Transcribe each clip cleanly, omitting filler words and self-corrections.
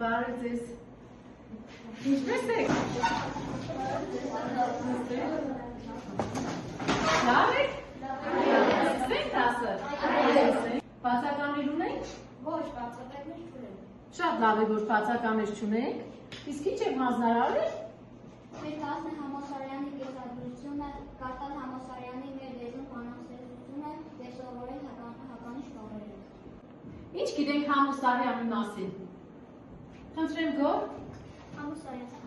Բարև ձեզ։ Ինչպես եք։ Լավ եք։ Ստենք դասը։ Բացականներ ունենք։ Ոչ, բացականներ չունենք։ Շատ լավ է, որ բացականներ չունենք։ Իսկ ինչ եք հանձնարարել։ Մեր դասն է Համասարյանի կեսագրությունը, Կարտալ Համասարյանի մեր լեզուն բանաստեղծությունը և սովորել հականիշ բառերը։ Ինչ գիտենք Համասարյանի մասին։ Խնդրեմ գոր։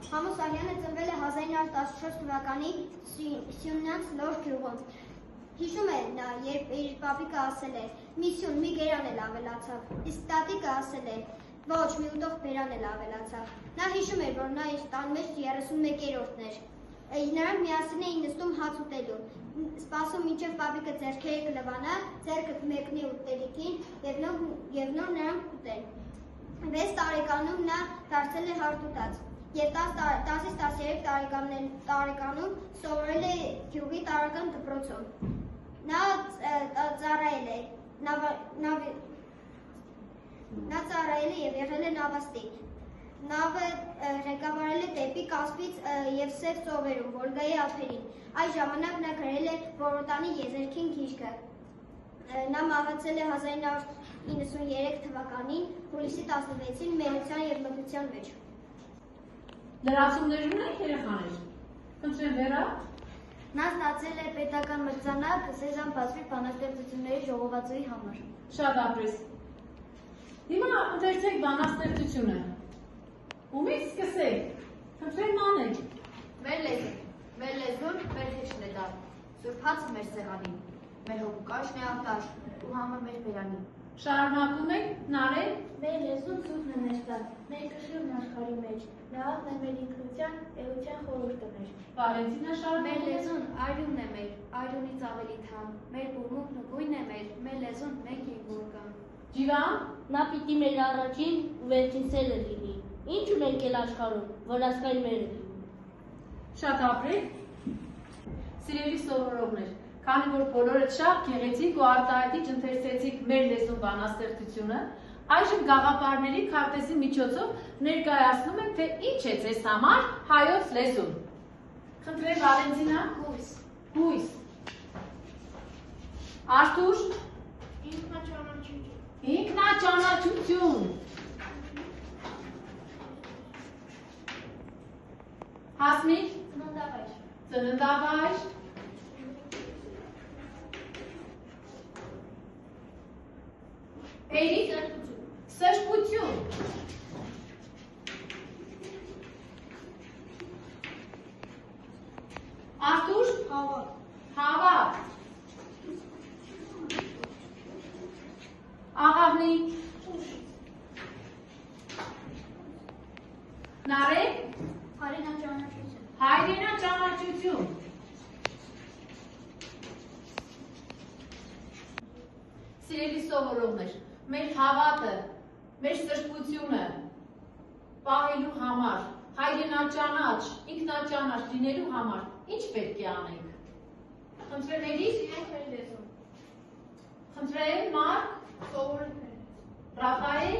Համասարյանը ծնվել է 1914 թվականի Սյունյաց Լոր գյուղում։ Հիշում է նա, երբ իր պապիկը ասել է՝ մի սյուն, մի գերան էլ ավելացավ, իսկ տատիկը ասել է՝ ոչ, մի ուտող բերան էլ ավելացավ։ Նա հիշում էր, որ նա իր տան մեջ 31-րդն էր։ Նրանք միասին էին նստում հաց ուտելու, սպասում մինչև պապիկը ձեռքերը կլվանա, ձեռքը մեկնի ուտելիքին և նոր նրանք ուտեն։ 6 տարեկանում նա դարձել է հարթուտած և 10-13 տարեկանում սովորել է գյուղի տարրական դպրոցում։ Նա ծառայել է և եղել է նավաստիկ։ Նավը ղեկավարել է դեպի Կասպից և Սև ծովերում, Վոլգայի ափերին։ Այս ժամանակ նա գրել է Որոտանի եզերքին գիրքը։ Նա մահացել է 1993 թվականին հուլիսի 16-ին մենության և մթության մեջ։ Լրացումներ ունենք երեխաներ։ Խնդրեմ Վերա։ Նա ստացել է պետական մրցանակ Սեզամ բացվի բանաստեղծությունների ժողովածուի համար։ Շատ ապրես։ Հիմա ընթերցեք բանաստեղծությունը։ Ումից սկսենք։ Խնդրեմ Մանեջ։ Մեր լեզուն մեր հեշն է դար, սուրբ հացը մեր սեղանին, մեր հոգուկաշն է արտար, ու համը մեր բերանին։ Շարունակում ենք, Նարեն։ Մեր լեզուն սուրբն է մեր տար, մեր կշիռն աշխարհի մեջ, նահատն է մեր ինքնության, էության խորհուրդը մեր։ Վալենտինա Մեր շարունակում ենք։ լեզուն արյունն է մեր, արյունից ավելի թամ, մեր բուրմունքն ու գույնն է մեր լեզուն մենք ենք որ կան։ Ջիվան։ Նա պիտի մեր առաջին ու վերջին սերը լինի։ Ինչ ունենք էլ աշխարհում, որ ասկային մերը լինի։ Շատ ապրեք։ Սիրելի սովորողներ, քանի որ բոլորդ շատ գեղեցիկ ու արտահայտիչ ընթերցեցիք մեր լեզուն բանաստեղծությունը, այժմ գաղափարների քարտեզի միջոցով ներկայացնում ենք, թե ինչ է ձեզ համար հայոց լեզուն։ Խնդրեմ Վալենտինա։ Հույս, Հույս։ Արթուր։ Ինքնաճանաչություն։ Հասմիկ։ Ծննդավայր։ Էրիկ։ Սրբություն։ Արթուր։ Հավատ։ Աղավնի։ Նարեկ։ Հայրենաճանաչություն։ Սիրելի սովորողներ, մեր հավատը, մեր սրբությունը պահելու համար, հայրենաճանաչ, ինքնաճանաչ լինելու համար ինչ պետք է անենք։ Խնդրեմ Էրիկ։ Խնդրեմ Մարկ։ Ռաֆայել։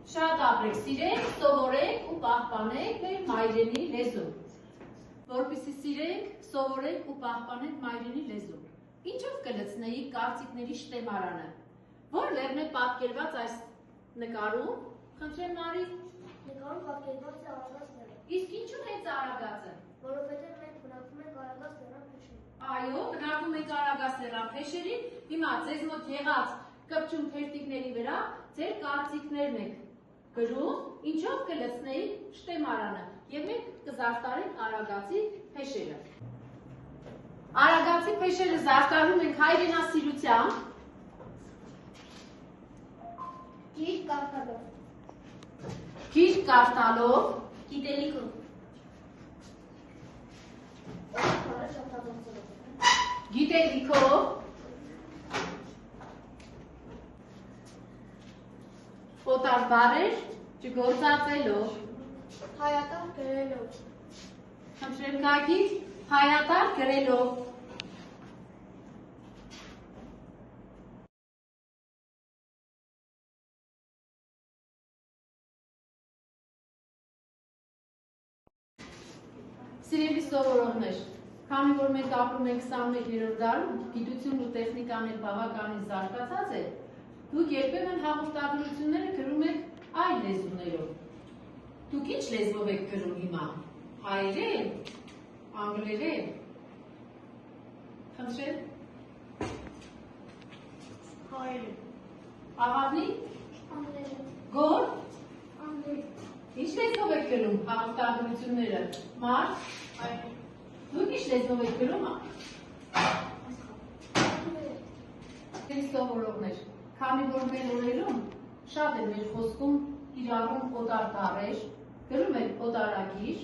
Շատ ապրեք, սիրենք, սովորենք ու պահպանենք մեր մայրենի լեզուն։ Որպեսզի սիրենք, սովորենք ու պահպանենք մայրենի լեզուն։ Ինչով կլցնեիք կարծիքների շտեմարանը։ Որ լեռն է պատկերված այս նկարում, խնդրեմ Մարի։ Նկարում պատկերված է Արագած լեռը, Իսկ ինչու հենց Արագածը։ որովհետև մենք բնակվում ենք Արագած լեռան փեշերին։ Այո, բնակվում ենք Արագած լեռան փեշերին, հիմա ձեզ մոտ եղած կպչուն թերթիկների վրա ձեր կարծիքներն եք գրում, ինչով կլցնեիք շտեմարանը, և մենք կզարդարենք Արագածի փեշերը։ Արագածի փեշերը զարդարում ենք հայրենասիրությամբ, գիրք կարդալով, Գիտելիքով։ գիտելիքով, օտար բառեր չգործածելով, Հայատար գրելով։ խնդրեմ Գագիկ, հայատար գրելով, Սիրելի սովորողներ, քանի որ մենք ապրում ենք 21-րդ դարում, գիտությունն ու տեխնիկան բավականին զարգացած է, դուք երբեմն հաղորդագրությունները գրում եք այլ լեզուներով։ Դուք ինչ լեզվով եք գրում հիմա։ Հայերեն, անգլերեն։ Խնդրեմ։ Հայերեն։ Աղավնի։ Անգլերեն։ Գոր։ Անգլերեն։ Ինչ լեզվով եք գրում հաղորդագրությունները։ Մարդ։ Դուք ինչ լեզվով եք գրում։ Սովորողներ, քանի որ մեր օրերում շատ է մեր խոսքում իրարում օտար տառեր, գրում են օտարագիր,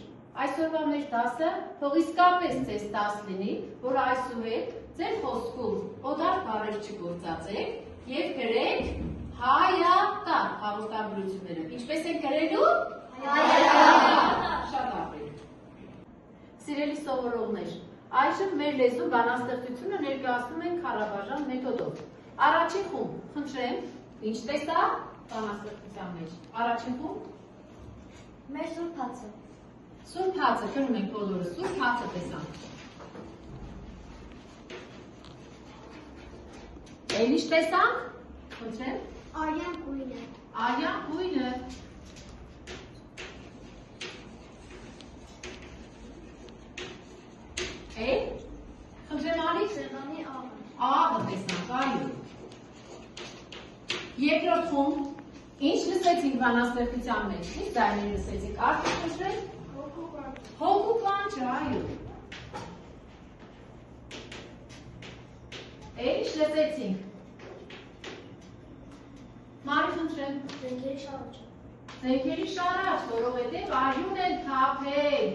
այսօրվա մեր դասը թող իսկապես ձեզ դաս լինի, որ այսուհետ ձեր խոսքում օտար տառեր չգործածեք և գրեք հայատար հաղորդագրությունները։ Ինչպես են գրելու։ Շատ ապրեք։ Սիրելի սովորողներ, այժմ մեր լեզու բանաստեղծությունը ներկայացնում են քառաբաժան մեթոդով։ Առաջին խումբ, խնդրեմ, ինչ տեսա բանաստեղծության մեջ։ Առաջին խումբ։ Մեր սուրբ հացը։ Սուրբ հացը, գրում ենք բոլորը, սուրբ հացը տեսանք։ Էլ ինչ տեսանք։ Խնդրեմ։ Արյան գույնը։ Արյան գույնը։ Էլ։ Խնդրեմ արի։ Սեղանի աղը։ Աղը տեսանք, այո։ Երկրորդ խումբ, ինչ լսեցինք բանաստեղծության մեջ, ինչ ձայներ լսեցինք, արդյոք խնդրեմ։ Հոգու կանչը, այո։ Ինչ լսեցինք։ Մարի խնդրեմ։ Զենքերի շարաճը։ Զենքերի շարաճ, որովհետև արյուն են թափել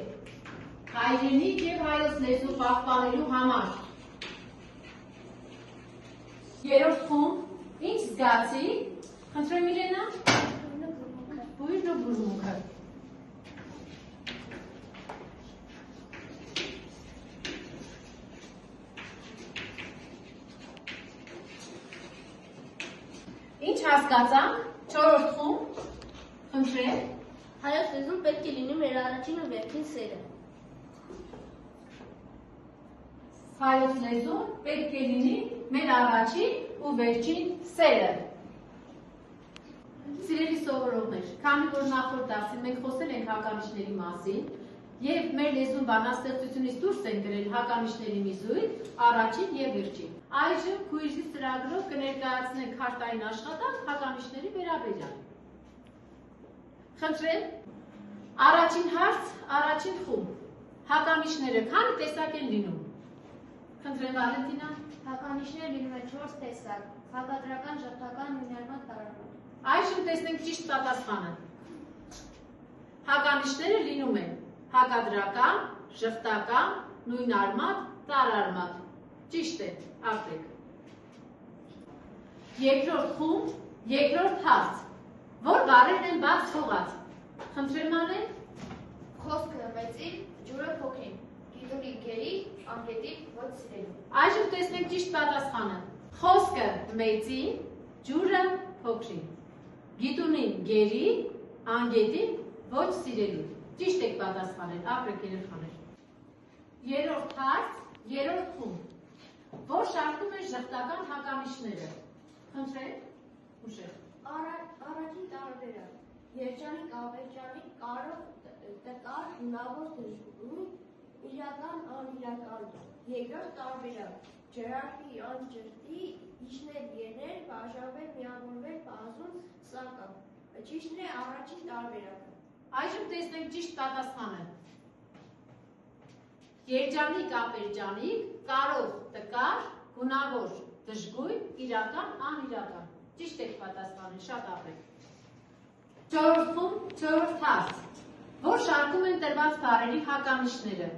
հայրենիք և հայոց լեզու պահպանելու համար։ Երրորդ խումբ, ինչ զգացի։ Խնդրեմ Իրենա։ Բույրն ու բուրմունքը։ Ինչ հասկացանք։ Չորրորդ խումբ։ Խնդրեմ։ Հայոց լեզուն պետք է լինի մեր առաջին ու վերջին սերը։ Հայոց լեզուն պետք է լինի մեր առաջին ու վերջին սերը։ Սիրելի սովորողներ, քանի որ նախորդ դասին մենք խոսել ենք հականիշների մասին և մեր լեզուն բանաստեղծությունից դուրս են գրել հականիշների մի զույգ, առաջին և վերջին։ Այժմ քույրի ծրագրով կներկայացնենք քարտային աշխատանք հականիշների վերաբերյալ։ Խնդրեմ, առաջին հարց, առաջին խումբ։ Հականիշները քանի տեսակ են լինում։ Խնդրեմ Վալենտինա։ Հականիշները լինում են 4 տեսակ՝ հակադրական, ժխտական, նույնարմատ, տարարմատ։ Այժմ տեսնենք ճիշտ պատասխանը։ Հականիշները լինում են հակադրական, ժխտական, նույնարմատ, տարարմատ։ Ճիշտ է, ապրեք։ Երկրորդ խումբ, երկրորդ հարց։ Որ բառերն են բաց թողած։ Խնդրեմ Անեն։ Խոսքը մեծին, ջուրը փոքրին, գիտունի գերի, անգետին ոչ սիրելու։ Այժմ տեսնենք ճիշտ պատասխանը։ Խոսքը մեծին, ջուրը փոքրին, գիտունին գերի, անգետին ոչ սիրելու։ Ճիշտ եք պատասխանել, ապրեք երեխաներ։ Երրորդ հարց, երրորդ խումբ։ Որ շարքում է ժխտական հականիշները։ Խնդրեմ, ուշեք։ Առաջին տարբերակ՝ երջանիկ, ավերջանիկ, կարող, տկար, հնավոր, դժգույն, իրական, անիրական։ Երկրորդ տարբերակ՝ ջրարկի, անջրտի, իջնել, ելնել, բաժանվել, միավորվել, բազում, սակավ։ Ճիշտն է առաջին տարբերակը։ Այժմ տեսնենք ճիշտ պատասխանը։ Երջանիկ, ապերջանիկ, կարող, տկար, հունավոր, դժգույն, իրական, անիրական։ Ճիշտ եք պատասխանել, շատ ապրեք։ Չորրորդ խումբ, չորրորդ հարց։ Որ շարքում են տրված բառերի հականիշները։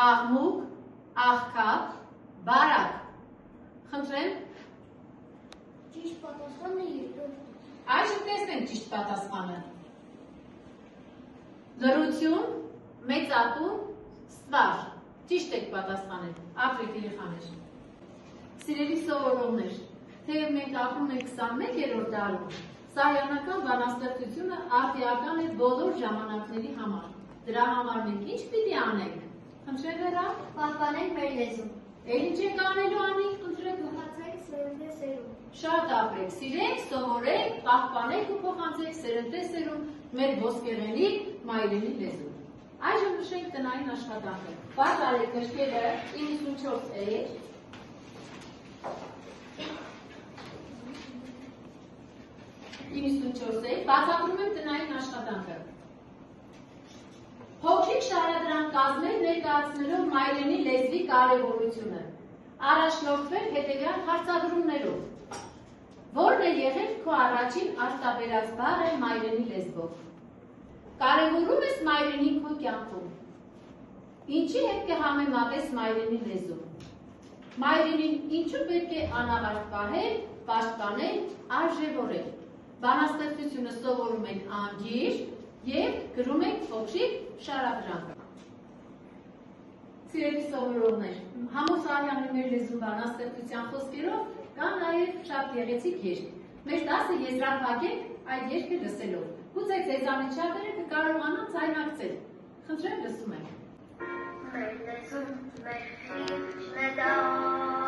Աղմուկ, աղքատ, բարակ։ Խնդրեմ։ Ճիշտ պատասխանն է երկրորդը։ Այժմ տեսնենք ճիշտ պատասխանը։ Լռություն, մեծատուն, ստվար։ Ճիշտ եք պատասխանել, ապրեք երեխաներ։ Սիրելի սովորողներ, թեև մենք ապրում ենք 21-րդ դարում, սահյանական բանաստեղծությունը արդիական է բոլոր ժամանակների համար։ Դրա համար մենք ինչ պիտի անենք։ Խնդրեմ Վերա։ Պահպանենք մեր լեզուն։ Էլ ինչ եք անելու անի, խնդրեմ։ Փոխանցեք սերունդե սերունդ։ Շատ ապրեք, սիրեք, սովորեք, պահպանեք ու փոխանցեք սերնդե սերունդ մեր ոսկեղենի մայրենի լեզուն։ Այժմ նշենք տնային աշխատանքը։ Բացառեք գրքերը 94 էջ։ 94 էջ, բացատրում եմ տնային աշխատանքը։ Փոքրիկ շարադրանք կազմել ներկայացնելով մայրենի լեզվի կարևորությունը։ Առաջնորդվել հետևյալ հարցադրումներով. Որն է եղել քո առաջին արտաբերած բառը մայրենի լեզվով։ Կարևորում ես մայրենին քո կյանքում։ Ինչի հետ կհամեմատես մայրենի լեզուն։ Մայրենին ինչու պետք է անավարտ պահել, պաշտպանել, արժևորել։ Բանաստեղծությունը սովորում են անգիր և գրում ենք փոքրիկ շարադրանքը։ Սիրելի սովորողներ, Համոս Արյանի մեր լեզու բանաստեղծության խոսքերով կան նաև շատ գեղեցիկ երգ։ Մեր դասը եզրափակենք այդ երգը լսելով։ Գուցե ձեզանից շատերը կկարողանան ձայնակցել։ Խնդրեմ լսում ենք։ Մեր լեզուն մեր խիղճն է դա